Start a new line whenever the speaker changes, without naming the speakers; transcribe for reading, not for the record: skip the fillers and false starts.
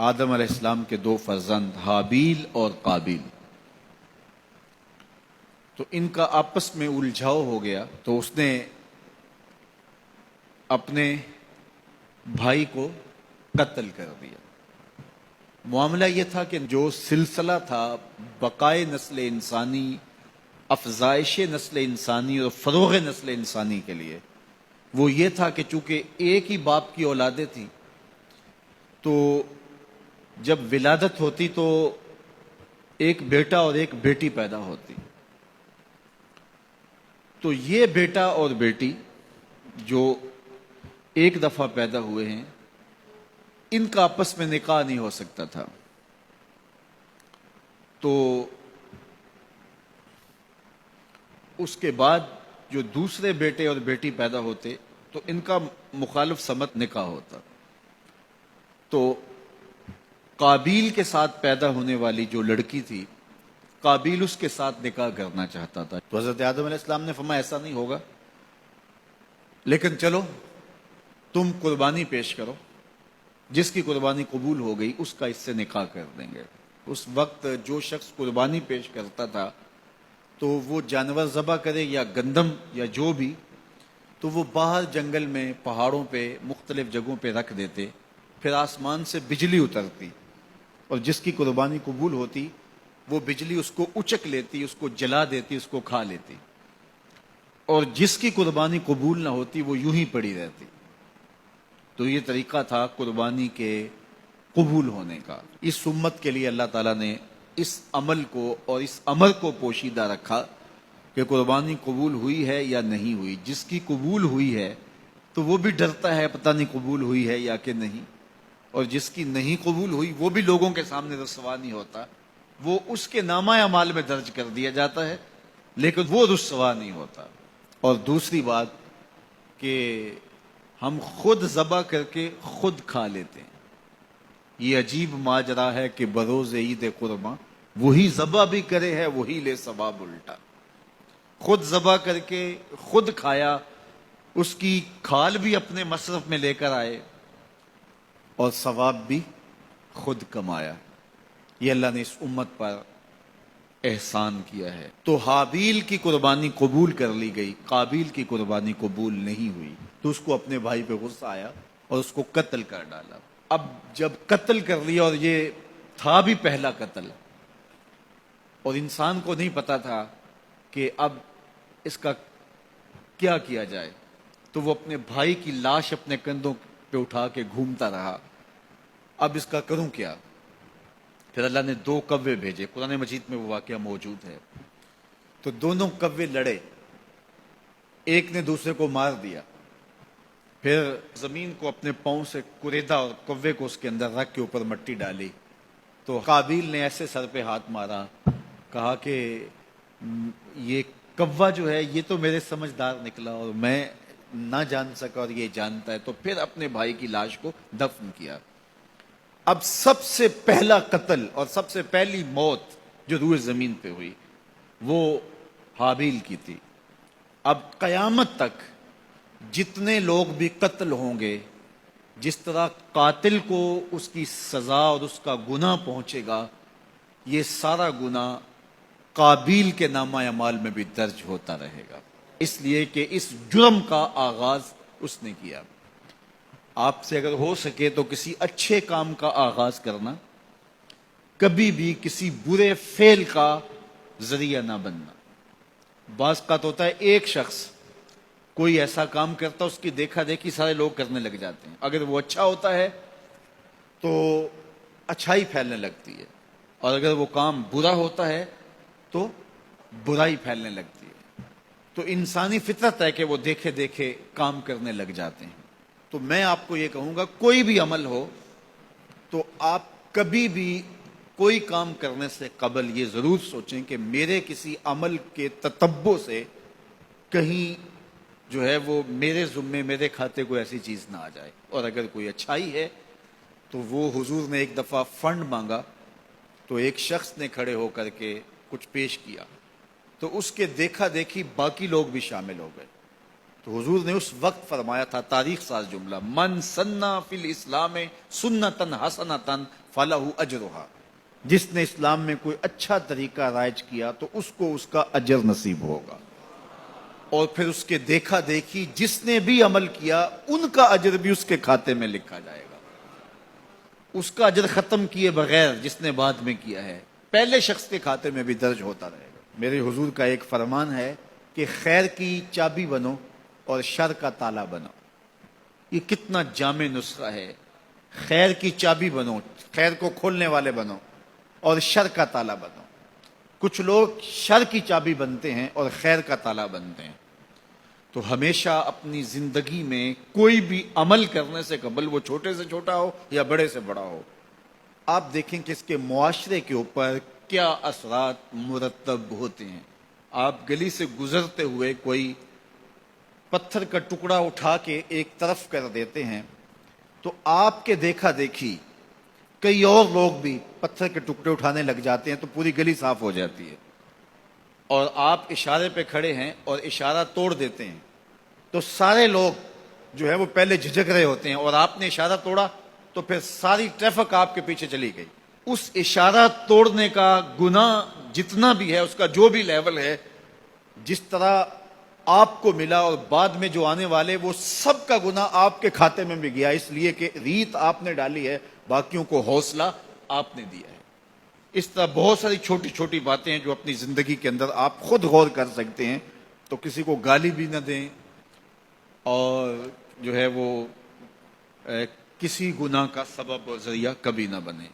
آدم علیہ السلام کے دو فرزند حابیل اور قابیل، تو ان کا آپس میں الجھاؤ ہو گیا، تو اس نے اپنے بھائی کو قتل کر دیا۔ معاملہ یہ تھا کہ جو سلسلہ تھا بقائے نسل انسانی، افزائش نسل انسانی اور فروغ نسل انسانی کے لیے، وہ یہ تھا کہ چونکہ ایک ہی باپ کی اولادیں تھیں، تو جب ولادت ہوتی تو ایک بیٹا اور ایک بیٹی پیدا ہوتی، تو یہ بیٹا اور بیٹی جو ایک دفعہ پیدا ہوئے ہیں، ان کا آپس میں نکاح نہیں ہو سکتا تھا، تو اس کے بعد جو دوسرے بیٹے اور بیٹی پیدا ہوتے تو ان کا مخالف سمت نکاح ہوتا۔ تو قابیل کے ساتھ پیدا ہونے والی جو لڑکی تھی، قابیل اس کے ساتھ نکاح کرنا چاہتا تھا، تو حضرت آدم علیہ السلام نے فرمایا ایسا نہیں ہوگا، لیکن چلو تم قربانی پیش کرو، جس کی قربانی قبول ہو گئی اس کا اس سے نکاح کر دیں گے۔ اس وقت جو شخص قربانی پیش کرتا تھا تو وہ جانور ذبح کرے یا گندم یا جو بھی، تو وہ باہر جنگل میں پہاڑوں پہ مختلف جگہوں پہ رکھ دیتے، پھر آسمان سے بجلی اترتی اور جس کی قربانی قبول ہوتی وہ بجلی اس کو اچک لیتی، اس کو جلا دیتی، اس کو کھا لیتی، اور جس کی قربانی قبول نہ ہوتی وہ یوں ہی پڑی رہتی۔ تو یہ طریقہ تھا قربانی کے قبول ہونے کا۔ اس امت کے لیے اللہ تعالیٰ نے اس عمل کو اور اس امر کو پوشیدہ رکھا کہ قربانی قبول ہوئی ہے یا نہیں ہوئی۔ جس کی قبول ہوئی ہے تو وہ بھی ڈرتا ہے پتہ نہیں قبول ہوئی ہے یا کہ نہیں، اور جس کی نہیں قبول ہوئی وہ بھی لوگوں کے سامنے رسوا نہیں ہوتا، وہ اس کے نامہ اعمال میں درج کر دیا جاتا ہے لیکن وہ رسوا نہیں ہوتا۔ اور دوسری بات کہ ہم خود ذبح کر کے خود کھا لیتے ہیں۔ یہ عجیب ماجرا ہے کہ بروز عید قرباں وہی ذبح بھی کرے ہے وہی لے ثواب الٹا۔ خود ذبح کر کے خود کھایا، اس کی کھال بھی اپنے مصرف میں لے کر آئے اور ثواب بھی خود کمایا۔ یہ اللہ نے اس امت پر احسان کیا ہے۔ تو حابیل کی قربانی قبول کر لی گئی، قابیل کی قربانی قبول نہیں ہوئی، تو اس کو اپنے بھائی پہ غصہ آیا اور اس کو قتل کر ڈالا۔ اب جب قتل کر لیا، اور یہ تھا بھی پہلا قتل، اور انسان کو نہیں پتا تھا کہ اب اس کا کیا کیا جائے، تو وہ اپنے بھائی کی لاش اپنے کندھوں پہ اٹھا کے گھومتا رہا، اب اس کا کروں کیا؟ پھر اللہ نے دو کوے بھیجے، قرآن مجید میں وہ واقعہ موجود ہے۔ تو دونوں کوے لڑے، ایک نے دوسرے کو مار دیا، پھر زمین کو اپنے پاؤں سے کریدا اور کوے کو اس کے اندر رکھ کے اوپر مٹی ڈالی۔ تو قابیل نے ایسے سر پہ ہاتھ مارا، کہا کہ یہ کوا جو ہے یہ تو میرے سمجھدار نکلا اور میں نہ جان سکا اور یہ جانتا ہے، تو پھر اپنے بھائی کی لاش کو دفن کیا۔ اب سب سے پہلا قتل اور سب سے پہلی موت جو روئے زمین پہ ہوئی وہ حابیل کی تھی۔ اب قیامت تک جتنے لوگ بھی قتل ہوں گے، جس طرح قاتل کو اس کی سزا اور اس کا گناہ پہنچے گا، یہ سارا گناہ قابیل کے نامہ اعمال میں بھی درج ہوتا رہے گا، اس لیے کہ اس جرم کا آغاز اس نے کیا۔ آپ سے اگر ہو سکے تو کسی اچھے کام کا آغاز کرنا، کبھی بھی کسی برے فعل کا ذریعہ نہ بننا۔ بعض اوقات ہوتا ہے ایک شخص کوئی ایسا کام کرتا، اس کی دیکھا دیکھی سارے لوگ کرنے لگ جاتے ہیں، اگر وہ اچھا ہوتا ہے تو اچھائی پھیلنے لگتی ہے، اور اگر وہ کام برا ہوتا ہے تو برائی پھیلنے لگتی ہے۔ تو انسانی فطرت ہے کہ وہ دیکھے دیکھے کام کرنے لگ جاتے ہیں۔ تو میں آپ کو یہ کہوں گا، کوئی بھی عمل ہو تو آپ کبھی بھی کوئی کام کرنے سے قبل یہ ضرور سوچیں کہ میرے کسی عمل کے تتبع سے کہیں جو ہے وہ میرے ذمے میرے کھاتے کو ایسی چیز نہ آ جائے۔ اور اگر کوئی اچھائی ہے تو وہ حضور نے ایک دفعہ فنڈ مانگا، تو ایک شخص نے کھڑے ہو کر کے کچھ پیش کیا، تو اس کے دیکھا دیکھی باقی لوگ بھی شامل ہو گئے۔ تو حضور نے اس وقت فرمایا تھا، تاریخ ساز جملہ، من سنہ فی الاسلام سنتن حسنتن فَلَهُ أَجْرُهَا، جس نے اسلام میں کوئی اچھا طریقہ رائج کیا تو اس کو اس کا اجر نصیب ہوگا، اور پھر اس کے دیکھا دیکھی جس نے بھی عمل کیا ان کا اجر بھی اس کے کھاتے میں لکھا جائے گا، اس کا اجر ختم کیے بغیر جس نے بعد میں کیا ہے پہلے شخص کے کھاتے میں بھی درج ہوتا رہے گا۔ میرے حضور کا ایک فرمان ہے کہ خیر کی چابی بنو اور شر کا تالا بنو۔ یہ کتنا جامع نسخہ ہے، خیر کی چابی بنو، خیر کو کھولنے والے بنو، اور شر کا تالا بنو۔ کچھ لوگ شر کی چابی بنتے ہیں اور خیر کا تالا بنتے ہیں۔ تو ہمیشہ اپنی زندگی میں کوئی بھی عمل کرنے سے قبل، وہ چھوٹے سے چھوٹا ہو یا بڑے سے بڑا ہو، آپ دیکھیں کہ اس کے معاشرے کے اوپر کیا اثرات مرتب ہوتے ہیں۔ آپ گلی سے گزرتے ہوئے کوئی پتھر کا ٹکڑا اٹھا کے ایک طرف کر دیتے ہیں تو آپ کے دیکھا دیکھی کئی اور لوگ بھی پتھر کے ٹکڑے اٹھانے لگ جاتے ہیں تو پوری گلی صاف ہو جاتی ہے، اور آپ اشارے پہ کھڑے ہیں اور اشارہ توڑ دیتے ہیں تو سارے لوگ جو ہے وہ پہلے جھجک رہے ہوتے ہیں، اور آپ نے اشارہ توڑا تو پھر ساری ٹریفک آپ کے پیچھے چلی گئی۔ اس اشارہ توڑنے کا گناہ جتنا بھی ہے، اس کا جو بھی لیول ہے، جس طرح آپ کو ملا اور بعد میں جو آنے والے، وہ سب کا گناہ آپ کے کھاتے میں بھی گیا، اس لیے کہ ریت آپ نے ڈالی ہے، باقیوں کو حوصلہ آپ نے دیا ہے۔ اس طرح بہت ساری چھوٹی چھوٹی باتیں ہیں جو اپنی زندگی کے اندر آپ خود غور کر سکتے ہیں، تو کسی کو گالی بھی نہ دیں، اور جو ہے وہ کسی گناہ کا سبب اور ذریعہ کبھی نہ بنے۔